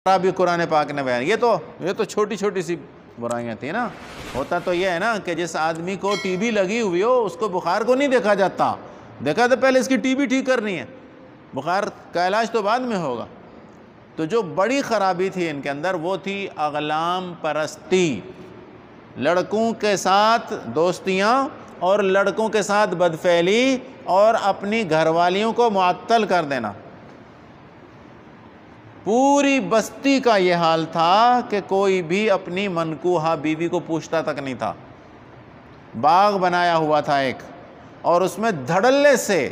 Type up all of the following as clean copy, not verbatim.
بھی قرآن پاک نے بیان. یہ تو چھوٹی چھوٹی سی برائیاں تھیں نا. ہوتا تو یہ ہے نا کہ جس آدمی کو ٹی بی لگی ہوئی ہو اس کو بخار کو نہیں دیکھا جاتا, دیکھا تو پہلے اس کی ٹی بی ٹھیک کرنی ہے, بخار کا علاج تو بعد میں ہوگا. تو جو بڑی خرابی تھی ان کے اندر وہ تھی اغلام پرستی, لڑکوں کے ساتھ دوستیاں اور لڑکوں کے ساتھ بدفعلی اور اپنی گھر والیوں کو معطل کر دینا. پوری بستی کا یہ حال تھا کہ کوئی بھی اپنی منکوحہ بیوی کو پوچھتا تک نہیں تھا. باغ بنایا ہوا تھا ایک, اور اس میں دھڑلے سے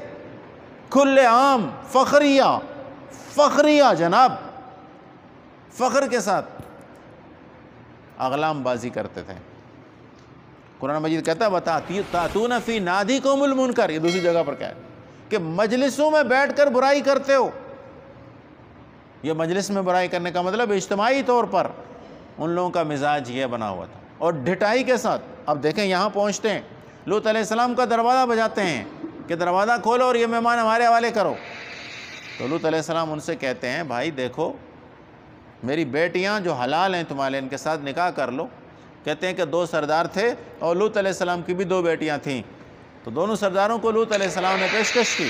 کھلے عام فخریہ جناب, فخر کے ساتھ اغلام بازی کرتے تھے. قرآن مجید کہتا ہے وَتَأْتُونَ فِي نَادِكُمُ الْمُنْكَرَ. یہ دوسری جگہ پر کیا ہے کہ مجلسوں میں بیٹھ کر برائی کرتے ہو. یہ مجلس میں برائی کرنے کا مطلب اجتماعی طور پر ان لوگوں کا مزاج یہ بنا ہوا تھا, اور ڈھٹائی کے ساتھ. اب دیکھیں یہاں پہنچتے ہیں, لوط علیہ السلام کا دروازہ بجاتے ہیں کہ دروازہ کھولو اور یہ مہمان ہمارے حوالے کرو. تو لوط علیہ السلام ان سے کہتے ہیں بھائی دیکھو میری بیٹیاں جو حلال ہیں تمہارے, ان کے ساتھ نکاح کر لو. کہتے ہیں کہ 2 سردار تھے اور لوط علیہ السلام کی بھی 2 بیٹیاں تھیں. تو دونوں سرداروں کو لوط علیہ السلام نے پیشکش کی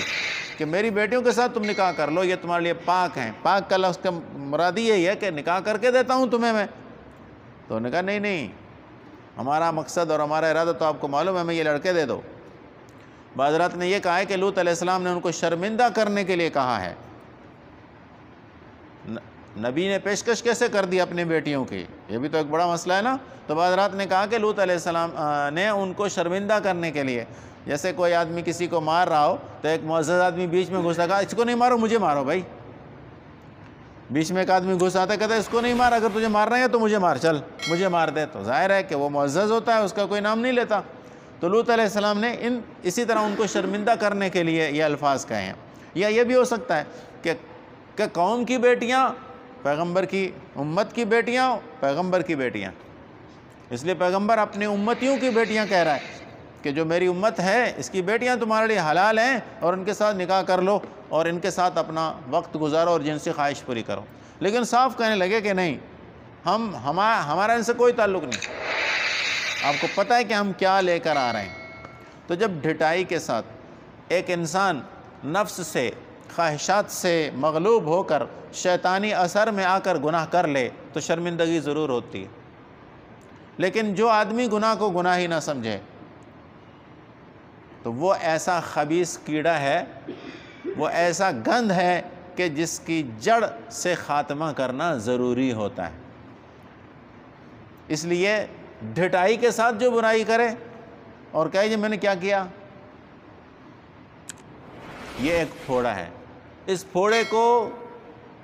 کہ میری بیٹیوں کے ساتھ تم نکاح کر لو, یہ تمہارے لیے پاک ہیں. پاک کا لفظ کا مراد یہی ہے کہ نکاح کر کے دیتا ہوں تمہیں میں. تو انہوں نے کہا نہیں, ہمارا مقصد اور ہمارا ارادہ تو آپ کو معلوم ہے, ہمیں یہ لڑکے دے دو. بعض حضرات نے یہ کہا ہے کہ لوط علیہ السلام نے ان کو شرمندہ کرنے کے لیے کہا ہے. نبی نے پیشکش کیسے کر دی اپنی بیٹیوں کی, یہ بھی تو ایک بڑا مسئلہ ہے نا. تو بعض حضرات نے کہا کہ لوط علیہ السلام نے ان کو شرمندہ کرنے کے لیے, جیسے کوئی آدمی کسی کو مار رہا ہو تو ایک معزز آدمی بیچ میں گھسا, کہا اس کو نہیں مارو مجھے مارو بھائی. بیچ میں ایک آدمی گھس آتا ہے کہتا ہے اس کو نہیں مار, اگر تجھے مارنا ہے تو مجھے مار, چل مجھے مار دے. تو ظاہر ہے کہ وہ معزز ہوتا ہے, اس کا کوئی نام نہیں لیتا. تو لوط علیہ السلام نے اسی طرح ان کو شرمندہ کرنے کے لیے یہ الفاظ کہے ہیں. یا یہ بھی ہو سکتا ہے کہ قوم کی بیٹیاں پیغمبر کی, امت کی بیٹیاں پیغمبر کی بیٹیاں, اس لیے پیغمبر اپنی امتیوں کی بیٹیاں کہہ رہا ہے کہ جو میری امت ہے اس کی بیٹیاں تمہارے لیے حلال ہیں اور ان کے ساتھ نکاح کر لو اور ان کے ساتھ اپنا وقت گزارو اور جنسی خواہش پوری کرو. لیکن صاف کہنے لگے کہ نہیں, ہمارا ان سے کوئی تعلق نہیں, آپ کو پتہ ہے کہ ہم کیا لے کر آ رہے ہیں. تو جب ڈھٹائی کے ساتھ ایک انسان نفس سے, خواہشات سے مغلوب ہو کر شیطانی اثر میں آ کر گناہ کر لے تو شرمندگی ضرور ہوتی ہے. لیکن جو آدمی گناہ کو گناہ ہی نہ سمجھے تو وہ ایسا خبیث کیڑا ہے, وہ ایسا گند ہے کہ جس کی جڑ سے خاتمہ کرنا ضروری ہوتا ہے. اس لیے ڈھٹائی کے ساتھ جو برائی کرے اور کہے جی میں نے کیا کیا, یہ ایک پھوڑا ہے, اس پھوڑے کو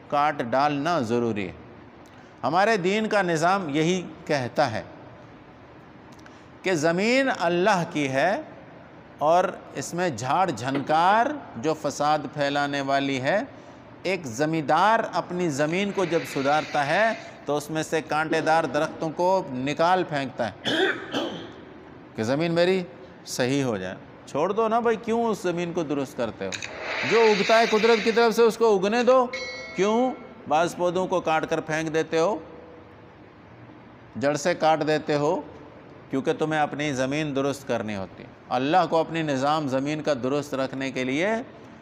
کاٹ ڈالنا ضروری ہے. ہمارے دین کا نظام یہی کہتا ہے کہ زمین اللہ کی ہے اور اس میں جھاڑ جھنکار جو فساد پھیلانے والی ہے. ایک زمیندار اپنی زمین کو جب سدھارتا ہے تو اس میں سے کانٹے دار درختوں کو نکال پھینکتا ہے کہ زمین میری صحیح ہو جائے. چھوڑ دو نا بھائی, کیوں اس زمین کو درست کرتے ہو؟ جو اگتا ہے قدرت کی طرف سے اس کو اگنے دو. کیوں بعض پودوں کو کاٹ کر پھینک دیتے ہو, جڑ سے کاٹ دیتے ہو؟ کیونکہ تمہیں اپنی زمین درست کرنی ہوتی ہے. اللہ کو اپنی نظام زمین کا درست رکھنے کے لیے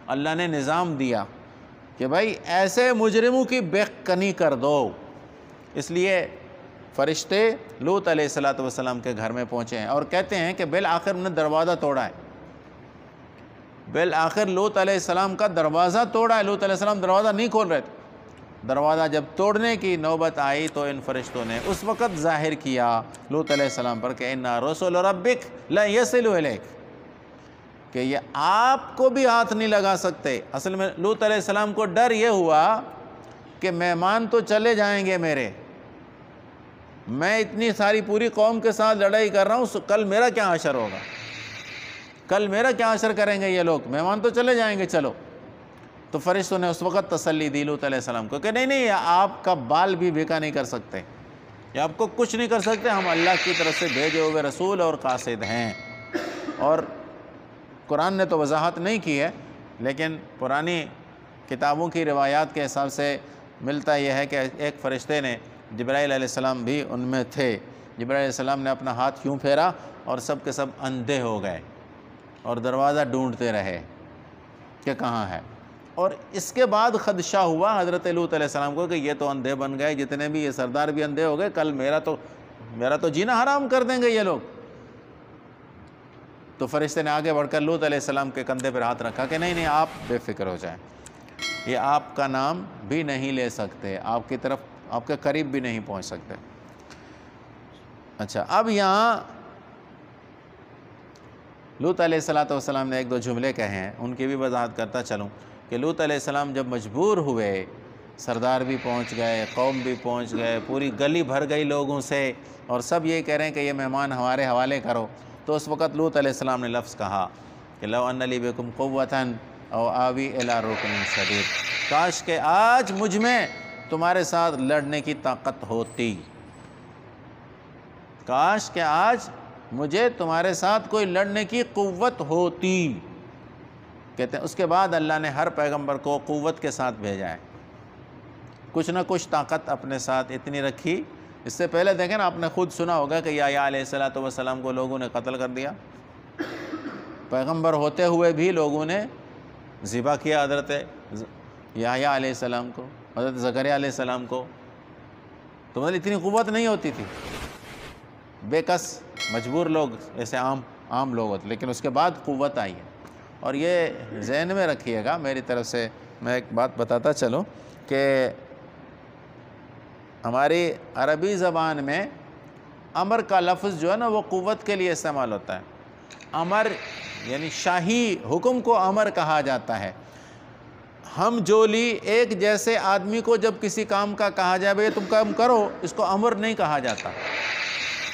اللہ نے نظام دیا کہ بھائی ایسے مجرموں کی بے کنی کر دو. اس لیے فرشتے لوط علیہ السلام کے گھر میں پہنچے ہیں اور کہتے ہیں کہ بالآخر انہوں نے دروازہ توڑا ہے. بالآخر لوط علیہ السلام کا دروازہ توڑا ہے. لوط علیہ السلام دروازہ نہیں کھول رہے تھے. دروازہ جب توڑنے کی نوبت آئی تو ان فرشتوں نے اس وقت ظاہر کیا لوط علیہ السلام پر کہ اِنَّ رُسُلُ رَبِّكَ لَن يَصِلُوا إِلَيْكَ, کہ یہ آپ کو بھی ہاتھ نہیں لگا سکتے. اصل میں لوط علیہ السلام کو ڈر یہ ہوا کہ مہمان تو چلے جائیں گے میرے, میں اتنی ساری پوری قوم کے ساتھ لڑائی کر رہا ہوں, کل میرا کیا حشر ہوگا, کل میرا کیا حشر کریں گے یہ لوگ, مہمان تو چلے جائیں گے چلو. تو فرشتوں نے اس وقت تسلی دی لوط علیہ السلام کو کہ نہیں آپ کا بال بھی بیکا نہیں کر سکتے, یہ آپ کو کچھ نہیں کر سکتے, ہم اللہ کی طرف سے بھیجے ہوئے رسول اور قاصد ہیں. اور قرآن نے تو وضاحت نہیں کی ہے لیکن پرانی کتابوں کی روایات کے حساب سے ملتا یہ ہے کہ ایک فرشتے نے، جبرائیل علیہ السلام بھی ان میں تھے، جبرائیل علیہ السلام نے اپنا ہاتھ یوں پھیرا اور سب کے سب اندھے ہو گئے اور دروازہ ڈھونڈتے رہے کہ کہاں ہے۔ اور اس کے بعد خدشہ ہوا حضرت لوط علیہ السلام کو کہ یہ تو اندھے بن گئے، جتنے بھی یہ سردار بھی اندھے ہو گئے، کل میرا تو جینا حرام کر دیں گے یہ لوگ۔ تو فرشتے نے آگے بڑھ کر لوط علیہ السلام کے کندھے پر ہاتھ رکھا کہ نہیں آپ بے فکر ہو جائیں، یہ آپ کا نام بھی نہیں لے سکتے، آپ کی طرف، آپ کے قریب بھی نہیں پہنچ سکتے۔ اچھا، اب یہاں لوط علیہ السلام نے ایک دو جملے کہے ہیں، ان کی بھی وضاحت کرتا چلوں کہ لوط علیہ السلام جب مجبور ہوئے، سردار بھی پہنچ گئے، قوم بھی پہنچ گئے، پوری گلی بھر گئی لوگوں سے، اور سب یہ کہہ رہے ہیں کہ یہ مہمان ہمارے حوالے کرو، تو اس وقت لوط علیہ السلام نے لفظ کہا کہ لو ان لی بکم قوۃ او آوی الی رکن شدید، کاش کہ آج مجھ میں تمہارے ساتھ لڑنے کی طاقت ہوتی، کاش کہ آج مجھے تمہارے ساتھ کوئی لڑنے کی قوت ہوتی۔ کہتے ہیں اس کے بعد اللہ نے ہر پیغمبر کو قوت کے ساتھ بھیجا ہے، کچھ نہ کچھ طاقت اپنے ساتھ اتنی رکھی۔ اس سے پہلے دیکھیں نا، آپ نے خود سنا ہوگا کہ یحییٰ علیہ السلام کو لوگوں نے قتل کر دیا، پیغمبر ہوتے ہوئے بھی لوگوں نے ذبح کیا حضرت یحییٰ علیہ السلام کو، حضرت زکریا علیہ السلام کو، تو مطلب اتنی قوت نہیں ہوتی تھی، بے کس مجبور لوگ ایسے عام لوگ ہوتے، لیکن اس کے بعد قوت آئی ہے۔ اور یہ ذہن میں رکھیے گا، میری طرف سے میں ایک بات بتاتا چلوں کہ ہماری عربی زبان میں امر کا لفظ جو ہے نا وہ قوت کے لیے استعمال ہوتا ہے۔ امر یعنی شاہی حکم کو امر کہا جاتا ہے۔ ہم جولی ایک جیسے آدمی کو جب کسی کام کا کہا جائے بھئی تم کام کرو، اس کو امر نہیں کہا جاتا۔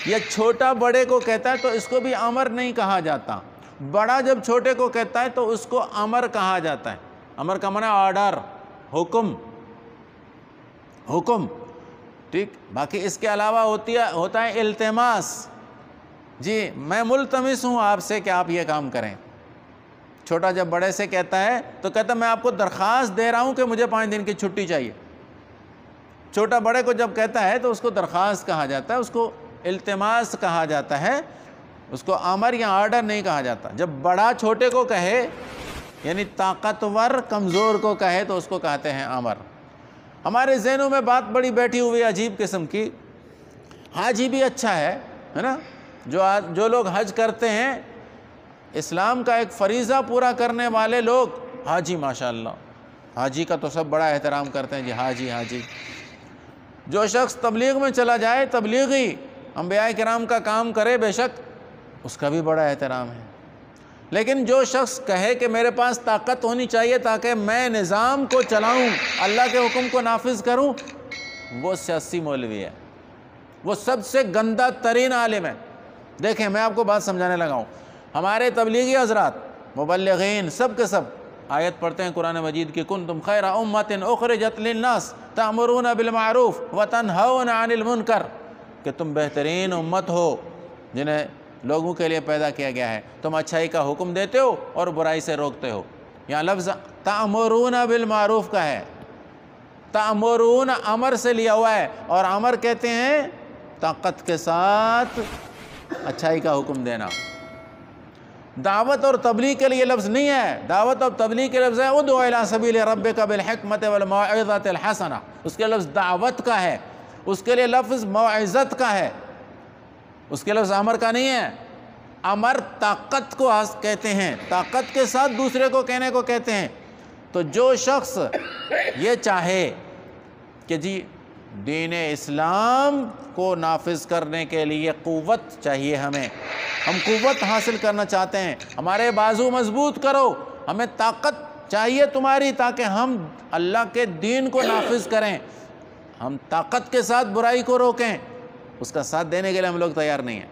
یا چھوٹا بڑے کو کہتا ہے تو اس کو بھی امر نہیں کہا جاتا۔ بڑا جب چھوٹے کو کہتا ہے تو اس کو امر کہا جاتا ہے۔ امر کا معنی آرڈر، حکم، ٹھیک۔ باقی اس کے علاوہ ہوتا ہے التماس، جی میں ملتمس ہوں آپ سے کہ آپ یہ کام کریں۔ چھوٹا جب بڑے سے کہتا ہے تو کہتا ہے میں آپ کو درخواست دے رہا ہوں کہ مجھے 5 دن کی چھٹی چاہیے۔ چھوٹا بڑے کو جب کہتا ہے تو اس کو درخواست کہا جاتا ہے، اس کو التماس کہا جاتا ہے، اس کو امر یا آرڈر نہیں کہا جاتا۔ جب بڑا چھوٹے کو کہے یعنی طاقتور کمزور کو کہے تو اس کو کہتے ہیں امر۔ ہمارے ذہنوں میں بات بڑی بیٹھی ہوئی عجیب قسم کی، حاجی بھی اچھا ہے نا، جو لوگ حج کرتے ہیں، اسلام کا ایک فریضہ پورا کرنے والے لوگ، حاجی ماشاءاللہ، حاجی کا تو سب بڑا احترام کرتے ہیں، جی حاجی۔ جو شخص تبلیغ میں چلا جائے، تبلیغی انبیاء کرام کا کام کرے، بے شک اس کا بھی بڑا احترام ہے۔ لیکن جو شخص کہے کہ میرے پاس طاقت ہونی چاہیے تاکہ میں نظام کو چلاؤں، اللہ کے حکم کو نافذ کروں، وہ سیاسی مولوی ہے، وہ سب سے گندہ ترین عالم ہے۔ دیکھیں میں آپ کو بات سمجھانے لگا ہوں، ہمارے تبلیغی حضرات، مبلغین، سب کے سب آیت پڑھتے ہیں قرآن مجید کی، کنتم خیر امۃ اخرجت للناس تأمرون بالمعروف وتنہون عن المنکر، کہ تم بہترین امت ہو جنہیں لوگوں کے لیے پیدا کیا گیا ہے، تم اچھائی کا حکم دیتے ہو اور برائی سے روکتے ہو۔ یہاں لفظ تأمرون بالمعروف کا ہے، تأمرون امر سے لیا ہوا ہے، اور امر کہتے ہیں طاقت کے ساتھ اچھائی کا حکم دینا۔ دعوت اور تبلیغ کے لیے لفظ نہیں ہے، دعوت اور تبلیغ کے لفظ ہے ادعو الی سبیل ربک بالحکمت والموعظۃ الحسنہ، اس کے لفظ دعوت کا ہے، اس کے لیے لفظ موعظت کا ہے، اس کے لفظ امر کا نہیں ہے۔ امر طاقت کو کہتے ہیں، طاقت کے ساتھ دوسرے کو کہنے کو کہتے ہیں۔ تو جو شخص یہ چاہے کہ جی دین اسلام کو نافذ کرنے کے لیے قوت چاہیے، ہم قوت حاصل کرنا چاہتے ہیں، ہمارے بازو مضبوط کرو، ہمیں طاقت چاہیے تمہاری تاکہ ہم اللہ کے دین کو نافذ کریں، ہم طاقت کے ساتھ برائی کو روکیں، اس کا ساتھ دینے کے لیے ہم لوگ تیار نہیں ہیں۔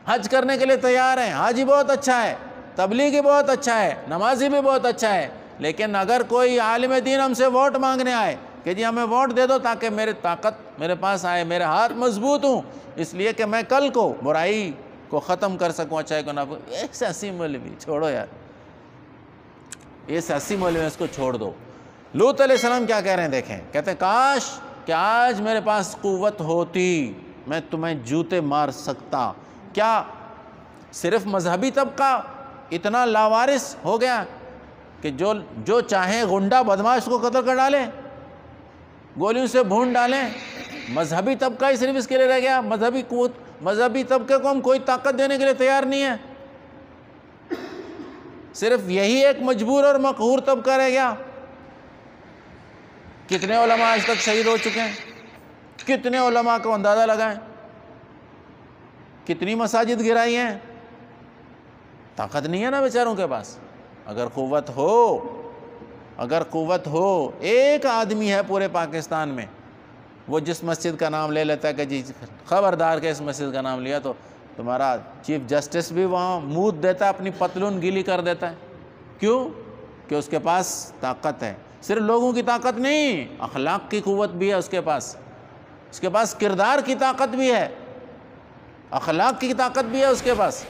حج کرنے کے لیے تیار ہیں، حاجی بہت اچھا ہے، تبلیغی بہت اچھا ہے، نمازی بھی بہت اچھا ہے، لیکن اگر کوئی عالم دین ہم سے ووٹ مانگنے آئے کہ جی ہمیں ووٹ دے دو تاکہ میری طاقت میرے پاس آئے، میرے ہاتھ مضبوط ہوں، اس لیے کہ میں کل کو برائی کو ختم کر سکوں، اچھائی کو نافذ، یہ سیاسی مولوی چھوڑو یار، یہ سیاسی مولوی اس کو چھوڑ دو۔ لوط علیہ السلام کیا کہہ رہے ہیں دیکھیں، کہتے ہیں کاش کہ آج میرے پاس قوت ہوتی، میں تمہیں جوتے مار سکتا۔ کیا صرف مذہبی طبقہ اتنا لاوارث ہو گیا کہ جو چاہیں غنڈہ بدماش کو قتل کر ڈالیں، گولیوں سے بھون ڈالیں؟ مذہبی طبقہ ہی صرف اس کے لیے رہ گیا؟ مذہبی طبقے کو ہم کوئی طاقت دینے کے لیے تیار نہیں ہے، صرف یہی ایک مجبور اور مقہور طبقہ رہ گیا۔ کتنے علماء آج تک شہید ہو چکے ہیں، کتنے علماء کو اندازہ لگائیں، کتنی مساجد گرائی ہیں؟ طاقت نہیں ہے نا بیچاروں کے پاس۔ اگر قوت ہو، ایک آدمی ہے پورے پاکستان میں، وہ جس مسجد کا نام لے لیتا ہے کہ جی خبردار کہ اس مسجد کا نام لیا تو تمہارا چیف جسٹس بھی وہاں موت دیتا ہے، اپنی پتلون گیلی کر دیتا ہے۔ کیوں؟ کہ اس کے پاس طاقت ہے۔ صرف لوگوں کی طاقت نہیں، اخلاق کی قوت بھی ہے اس کے پاس کردار کی طاقت بھی ہے، اخلاق کی طاقت بھی ہے اس کے پاس۔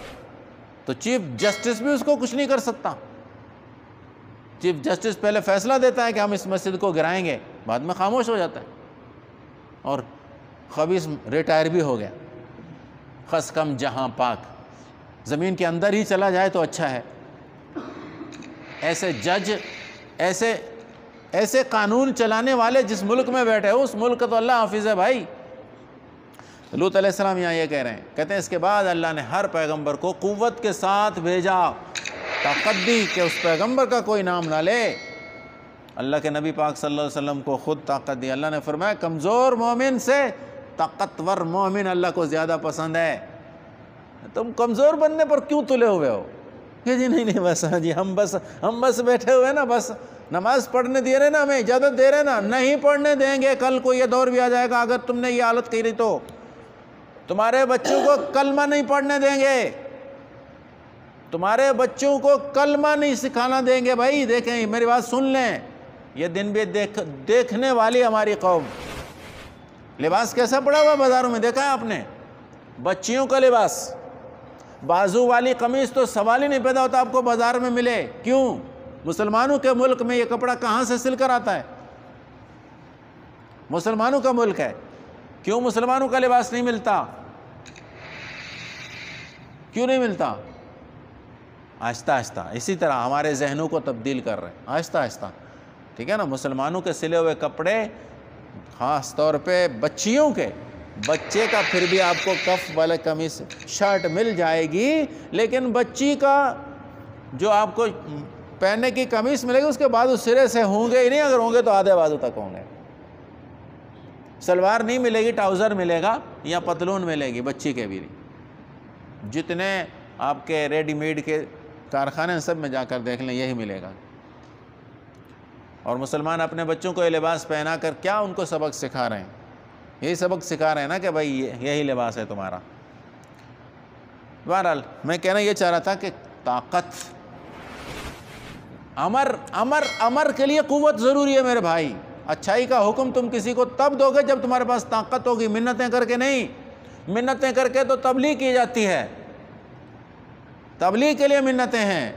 تو چیف جسٹس بھی اس کو کچھ نہیں کر سکتا۔ چیف جسٹس پہلے فیصلہ دیتا ہے کہ ہم اس مسجد کو گرائیں گے، بعد میں خاموش ہو جاتا ہے، اور خبیث ریٹائر بھی ہو گیا۔ خس کم جہاں پاک، زمین کے اندر ہی چلا جائے تو اچھا ہے۔ ایسے جج، ایسے قانون چلانے والے جس ملک میں بیٹھے ہو، اس ملک کا تو اللہ حافظ ہے بھائی۔ لوط علیہ السلام یہاں یہ کہہ رہے ہیں، کہتے ہیں اس کے بعد اللہ نے ہر پیغمبر کو قوت کے ساتھ بھیجا، طاقت دی کہ اس پیغمبر کا کوئی نام نہ لے۔ اللہ کے نبی پاک صلی اللہ علیہ وسلم کو خود طاقت دی۔ اللہ نے فرمایا کمزور مومن سے طاقتور مومن اللہ کو زیادہ پسند ہے۔ تم کمزور بننے پر کیوں تلے ہوئے ہو کہ جی نہیں بس جی ہم بس بیٹھے ہوئے نا، بس نماز پڑھنے دے رہے نا، ہمیں اجازت دے رہے نا، نہیں پڑھنے دیں گے۔ کل کو یہ دور بھی آ جائے گا اگر تم نے یہ حالت کی رہی تو تمہارے بچوں کو کلمہ نہیں پڑھنے دیں گے، تمہارے بچوں کو کلمہ نہیں سکھانا دیں گے۔ بھائی دیکھیں، میری بات سن لیں، یہ دن بھی دیکھنے والی ہماری قوم۔ لباس کیسا پڑا ہوا بازاروں میں، دیکھا ہے آپ نے؟ بچیوں کا لباس، بازو والی قمیص تو سوال ہی نہیں پیدا ہوتا آپ کو بازار میں ملے۔ کیوں؟ مسلمانوں کے ملک میں یہ کپڑا کہاں سے سل کر آتا ہے؟ مسلمانوں کا ملک ہے، کیوں مسلمانوں کا لباس نہیں ملتا؟ کیوں نہیں ملتا؟ آہستہ آہستہ اسی طرح ہمارے ذہنوں کو تبدیل کر رہے ہیں، آہستہ آہستہ، ٹھیک ہے نا؟ مسلمانوں کے سلے ہوئے کپڑے، خاص طور پہ بچیوں کے، بچے کا پھر بھی آپ کو کف والے قمیص شرٹ مل جائے گی، لیکن بچی کا جو آپ کو پہننے کی قمیص ملے گی اس کے بعد اس سرے سے ہوں گے ہی نہیں، اگر ہوں گے تو آدھے بازو تک ہوں گے۔ سلوار نہیں ملے گی، ٹراؤزر ملے گا یا پتلون ملے گی، بچی کے بھی۔ جتنے آپ کے ریڈی میڈ کے کارخانے سب میں جا کر دیکھ لیں، یہی ملے گا۔ اور مسلمان اپنے بچوں کو یہ لباس پہنا کر کیا ان کو سبق سکھا رہے ہیں؟ یہی سبق سکھا رہے ہیں نا کہ بھائی یہی لباس ہے تمہارا۔ بہرحال میں کہنا یہ چاہ رہا تھا کہ طاقت، امر کے لیے قوت ضروری ہے میرے بھائی۔ اچھائی کا حکم تم کسی کو تب دو گے جب تمہارے پاس طاقت ہوگی، منتیں کر کے نہیں۔ منتیں کر کے تو تبلیغ کی جاتی ہے، تبلیغ کے لیے منتیں ہیں۔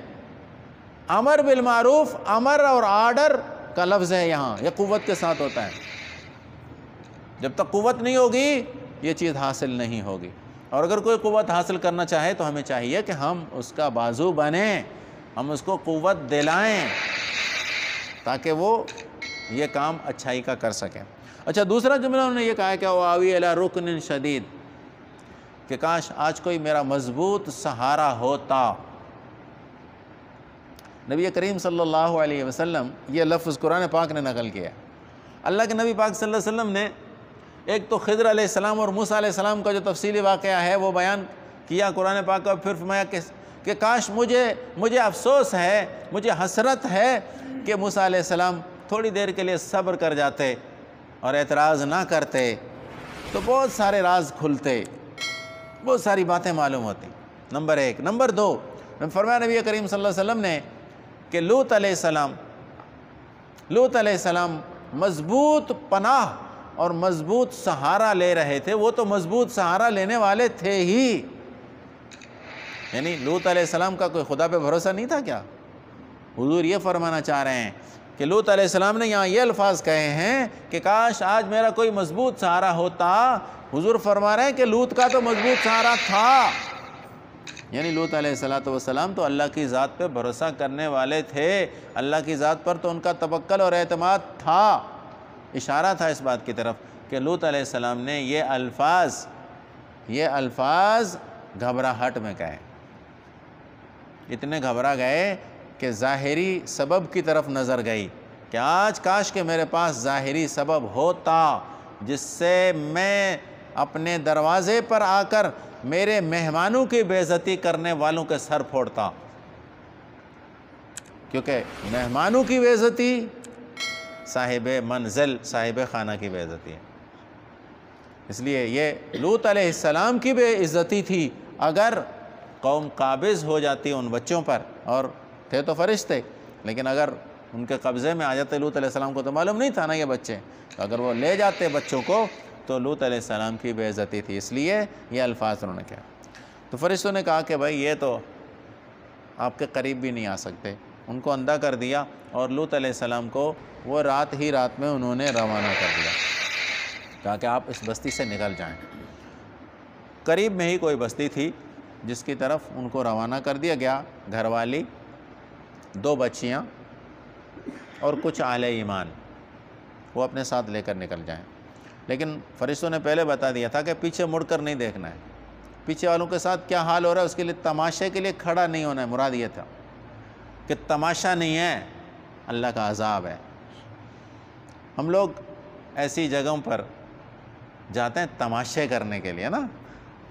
امر بالمعروف، امر اور آرڈر کا لفظ ہے یہاں، یہ قوت کے ساتھ ہوتا ہے۔ جب تک قوت نہیں ہوگی یہ چیز حاصل نہیں ہوگی۔ اور اگر کوئی قوت حاصل کرنا چاہے تو ہمیں چاہیے کہ ہم اس کا بازو بنیں، ہم اس کو قوت دلائیں تاکہ وہ یہ کام اچھائی کا کر سکیں۔ اچھا، دوسرا جملہ انہوں نے یہ کہا کہ وَآوِي إِلَىٰ رُكْنٍ شَدِيدٍ، کہ کاش آج کوئی میرا مضبوط سہارا ہوتا۔ نبی کریم صلی اللہ علیہ وسلم یہ لفظ قرآن پاک نے نقل کیا۔ اللہ کے نبی پاک صلی اللہ علیہ وسلم نے ایک تو خضر علیہ السلام اور موسیٰ علیہ السلام کا جو تفصیلی واقعہ ہے وہ بیان کیا قرآن پاک کا، پھر فرمایا کہ کاش مجھے افسوس ہے، مجھے حسرت ہے کہ موسیٰ علیہ السلام تھوڑی دیر کے لیے صبر کر جاتے اور اعتراض نہ کرتے تو بہت سارے راز کھلتے، بہت ساری باتیں معلوم ہوتی۔ نمبر ایک۔ نمبر دو، فرمایا نبی کریم صلی اللہ علیہ وسلم نے کہ لوط علیہ السلام مضبوط پناہ اور مضبوط سہارا لے رہے تھے، وہ تو مضبوط سہارا لینے والے تھے ہی۔ یعنی لوط علیہ السلام کا کوئی خدا پہ بھروسہ نہیں تھا کیا؟ حضور یہ فرمانا چاہ رہے ہیں کہ لوط علیہ السلام نے یہاں یہ الفاظ کہے ہیں کہ کاش آج میرا کوئی مضبوط سہارا ہوتا۔ حضور فرما رہے ہیں کہ لوط کا تو مضبوط سہارا تھا، یعنی لوط علیہ السلام تو اللہ کی ذات پہ بھروسہ کرنے والے تھے، اللہ کی ذات پر تو ان کا توکل اور اعتماد تھا۔ اشارہ تھا اس بات کی طرف کہ لوط علیہ السلام نے یہ الفاظ گھبراہٹ میں کہے، اتنے گھبرا گئے کہ ظاہری سبب کی طرف نظر گئی کہ آج کاش کہ میرے پاس ظاہری سبب ہوتا جس سے میں اپنے دروازے پر آ کر میرے مہمانوں کی بے عزتی کرنے والوں کے سر پھوڑتا، کیونکہ مہمانوں کی بے عزتی صاحب منزل صاحب خانہ کی بے عزتی ہے۔ اس لیے یہ لوط علیہ السلام کی بے عزتی تھی اگر قوم قابض ہو جاتی ان بچوں پر، اور تھے تو فرشتے، لیکن اگر ان کے قبضے میں آ جاتے، لوط علیہ السلام کو تو معلوم نہیں تھا نا یہ بچے، تو اگر وہ لے جاتے بچوں کو تو لوط علیہ السلام کی بے عزتی تھی، اس لیے یہ الفاظ انہوں نے کہا۔ تو فرشتوں نے کہا کہ بھائی یہ تو آپ کے قریب بھی نہیں آ سکتے، ان کو اندھا کر دیا، اور لوط علیہ السلام کو وہ رات میں انہوں نے روانہ کر دیا، کہا کہ آپ اس بستی سے نکل جائیں۔ قریب میں ہی کوئی بستی تھی جس کی طرف ان کو روانہ کر دیا گیا، گھر والی، 2 بچیاں اور کچھ اہل ایمان، وہ اپنے ساتھ لے کر نکل جائیں۔ لیکن فرشتوں نے پہلے بتا دیا تھا کہ پیچھے مڑ کر نہیں دیکھنا ہے، پیچھے والوں کے ساتھ کیا حال ہو رہا ہے اس کے لیے تماشے کے لیے کھڑا نہیں ہونا ہے۔ مراد یہ تھا کہ تماشا نہیں ہے، اللہ کا عذاب ہے۔ ہم لوگ ایسی جگہوں پر جاتے ہیں تماشے کرنے کے لیے نا،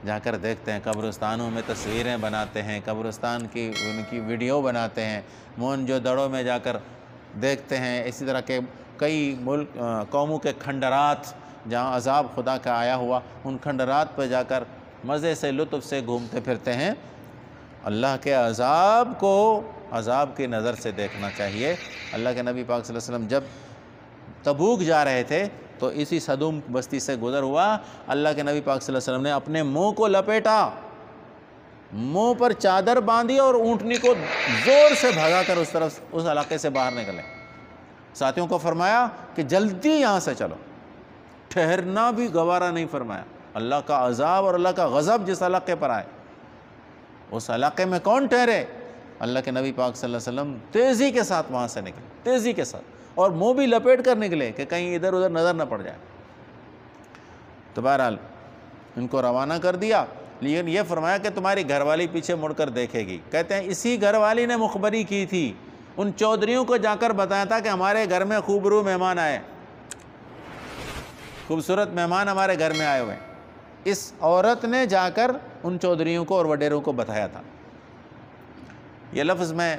جا کر دیکھتے ہیں، قبرستانوں میں تصویریں بناتے ہیں، قبرستان کی ان کی ویڈیو بناتے ہیں، مونجو دڑوں میں جا کر دیکھتے ہیں، اسی طرح کے کئی قوموں کے کھنڈرات جہاں عذاب خدا کا آیا ہوا، ان کھنڈرات پہ جا کر مزے سے لطف سے گھومتے پھرتے ہیں۔ اللہ کے عذاب کو عذاب کی نظر سے دیکھنا چاہیے۔ اللہ کے نبی پاک صلی اللہ علیہ وسلم جب تبوک جا رہے تھے تو اسی صدوم بستی سے گزر ہوا، اللہ کے نبی پاک صلی اللہ علیہ وسلم نے اپنے منہ کو لپیٹا، منہ پر چادر باندھی اور اونٹنی کو زور سے بھگا کر اس علاقے سے باہر نکلے۔ ساتھیوں کو فرمایا کہ جلدی یہاں سے چلو، ٹھہرنا بھی گوارا نہیں فرمایا۔ اللہ کا عذاب اور اللہ کا غضب جس علاقے پر آئے اس علاقے میں کون ٹھہرے؟ اللہ کے نبی پاک صلی اللہ علیہ وسلم تیزی کے ساتھ وہاں سے نکلے، تیزی کے ساتھ، اور منہ بھی لپیٹ کر نکلے کہ کہیں ادھر ادھر نظر نہ پڑ جائے۔ تو بہرحال ان کو روانہ کر دیا، لیکن یہ فرمایا کہ تمہاری گھر والی پیچھے مڑ کر دیکھے گی۔ کہتے ہیں اسی گھر والی نے مخبری کی تھی، ان چودھریوں کو جا کر بتایا تھا کہ ہمارے گھر میں خوبرو مہمان آئے، خوبصورت مہمان ہمارے گھر میں آئے ہوئے ہیں۔ اس عورت نے جا کر ان چودھریوں کو اور وڈیروں کو بتایا تھا۔ یہ لفظ میں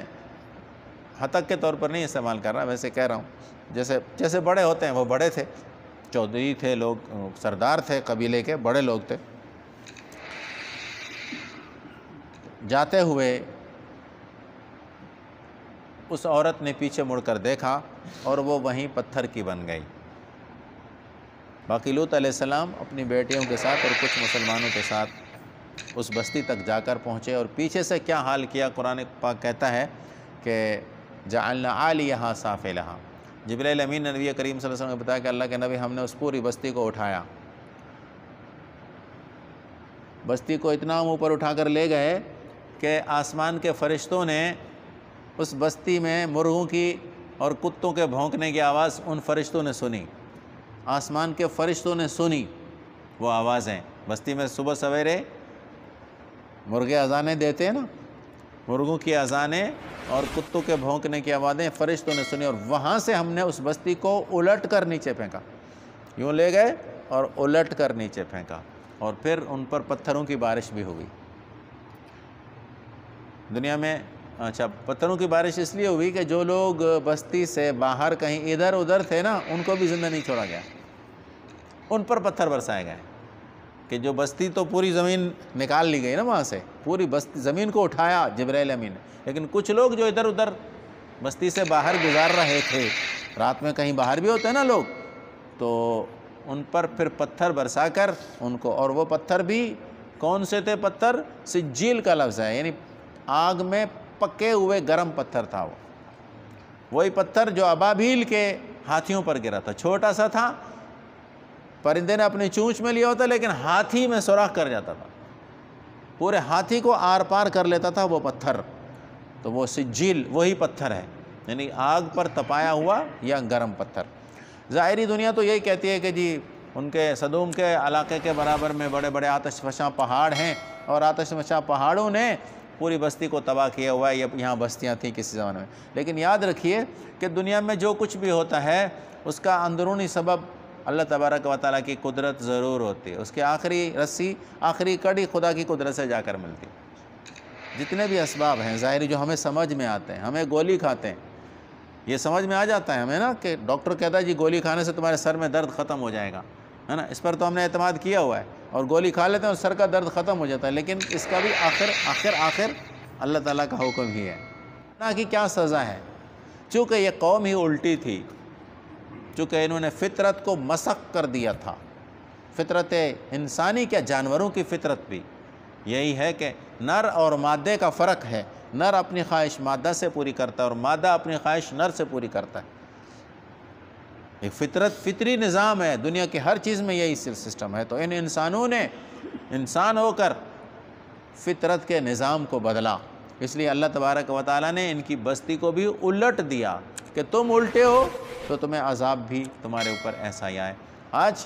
ہتک کے طور پر نہیں استعمال کر رہا، ویسے کہہ رہا ہوں جیسے بڑے ہوتے ہیں، وہ بڑے تھے، چودھری تھے، لوگ سردار تھے، قبیلے کے بڑے لوگ تھے۔ جاتے ہوئے اس عورت نے پیچھے مڑ کر دیکھا اور وہ وہیں پتھر کی بن گئی۔ باقی لوط علیہ السلام اپنی بیٹیوں کے ساتھ اور کچھ مسلمانوں کے ساتھ اس بستی تک جا کر پہنچے، اور پیچھے سے کیا حال کیا قرآن پاک کہتا ہے کہ جعلنا عالیہا سافلہا، جبرائیل امین نے نبی کریم صلی اللہ علیہ وسلم نے بتایا کہ اللہ کے نبی ہم نے اس پوری بستی کو اٹھایا، بستی کو اتنا اوپر اٹھا کر لے گئے کہ آسمان کے فرشتوں نے اس بستی میں مرغوں کی اور کتوں کے بھونکنے کی آواز ان فرشتوں نے سنی، آسمان کے فرشتوں نے سنی وہ آوازیں۔ بستی میں صبح سویرے مرغے اذانیں دیتے ہیں نا، مرغوں کی اذانیں اور کتوں کے بھونکنے کی آوازیں فرشتوں نے سنی، اور وہاں سے ہم نے اس بستی کو الٹ کر نیچے پھینکا، یوں لے گئے اور الٹ کر نیچے پھینکا، اور پھر ان پر پتھروں کی بارش بھی ہوئی۔ دنیا میں پتھروں کی بارش اس لیے ہوئی کہ جو لوگ بستی سے باہر کہیں ادھر ادھر تھے نا، ان کو بھی زندہ نہیں چھوڑا گیا، ان پر پتھر برسائے گئے، کہ جو بستی تو پوری زمین نکال لی گئی نا، وہاں سے پوری بستی زمین کو اٹھایا جبرائیل امین نے، لیکن کچھ لوگ جو ادھر ادھر بستی سے باہر گزار رہے تھے، رات میں کہیں باہر بھی ہوتے ہیں نا لوگ، تو ان پر پھر پتھر برسا کر ان کو، اور وہ پتھر بھی کون سے تھے؟ پتھر سجیل کا لفظ ہے، یعنی آگ میں پکے ہوئے گرم پتھر تھا وہ، وہی پتھر جو ابابیل کے ہاتھیوں پر گرا تھا، چھوٹا سا تھا، پرندے نے اپنی چونچ میں لیا ہوتا لیکن ہاتھی میں سوراخ کر جاتا تھا، پورے ہاتھی کو آر پار کر لیتا تھا وہ پتھر. تو وہ سجیل وہی پتھر ہے، یعنی آگ پر تپایا ہوا یا گرم پتھر. ظاہری دنیا تو یہی کہتی ہے کہ جی ان کے صدوم کے علاقے کے برابر میں بڑے بڑے آتش فشاں پہاڑ ہیں، اور آتش فشاں پہاڑوں نے پوری بستی کو تباہ کیا ہوا ہے، یہاں بستیاں تھیں کسی زمانے میں. لیکن یاد رکھیے کہ دنیا میں جو کچھ بھی ہوتا ہے اس کا اندرونی سبب اللہ تبارک و تعالیٰ کی قدرت ضرور ہوتی ہے. اس کی آخری رسی، آخری کڑی خدا کی قدرت سے جا کر ملتی. جتنے بھی اسباب ہیں ظاہری جو ہمیں سمجھ میں آتے ہیں، ہمیں گولی کھاتے ہیں، یہ سمجھ میں آ جاتا ہے ہمیں نا کہ ڈاکٹر کہتا ہے جی گولی کھانے سے تمہارے سر میں درد ختم ہو جائے گا، ہے نا، اس پر تو ہم نے اعتماد کیا ہوا ہے اور گولی کھا لیتے ہیں اور سر کا درد ختم ہو جاتا ہے. لیکن اس کا بھی آخر اللہ تعالیٰ کا حکم ہی ہے. نہ کہ کیا سزا ہے، چونکہ یہ قوم ہی الٹی تھی، چونکہ انہوں نے فطرت کو مسخ کر دیا تھا. فطرت انسانی کیا، جانوروں کی فطرت بھی یہی ہے کہ نر اور مادے کا فرق ہے. نر اپنی خواہش مادہ سے پوری کرتا ہے اور مادہ اپنی خواہش نر سے پوری کرتا ہے. یہ فطری نظام ہے، دنیا کی ہر چیز میں یہی سسٹم ہے. تو ان انسانوں نے انسان ہو کر فطرت کے نظام کو بدلا، اس لیے اللہ تبارک و تعالیٰ نے ان کی بستی کو بھی الٹ دیا کہ تم الٹے ہو تو تمہیں عذاب بھی تمہارے اوپر ایسا ہی آئے. آج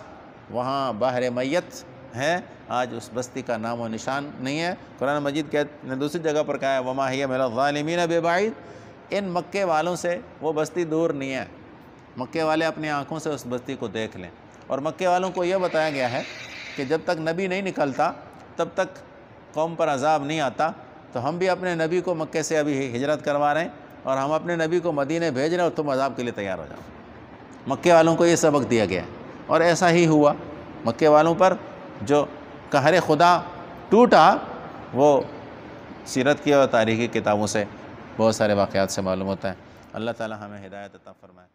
وہاں بحر میت ہے، آج اس بستی کا نام و نشان نہیں ہے. قرآن مجید نے دوسری جگہ پر کہا ہے وَمَا هِيَ مِنَ الظَّالِمِينَ بِبَعِيدٍ. ان مکے والوں سے وہ بستی دور نہیں ہے. مکے والے اپنی آنکھوں سے اس بستی کو دیکھ لیں. اور مکے والوں کو یہ بتایا گیا ہے کہ جب تک نبی نہیں نکلتا تب تک قوم پر عذاب نہیں آتا. تو ہم بھی اپنے نبی کو مکے سے ابھی ہجرت کروا رہے ہیں اور ہم اپنے نبی کو مدینے بھیج رہے ہیں اور تم عذاب کے لیے تیار ہو جاؤ. مکے والوں کو یہ سبق دیا گیا ہے اور ایسا ہی ہوا. مکے والوں پر جو قہر خدا ٹوٹا وہ سیرت کی اور تاریخی کتابوں سے بہت سارے واقعات سے معلوم ہوتا ہے. اللہ تعالی ہمیں ہدایت عطا فرمائے.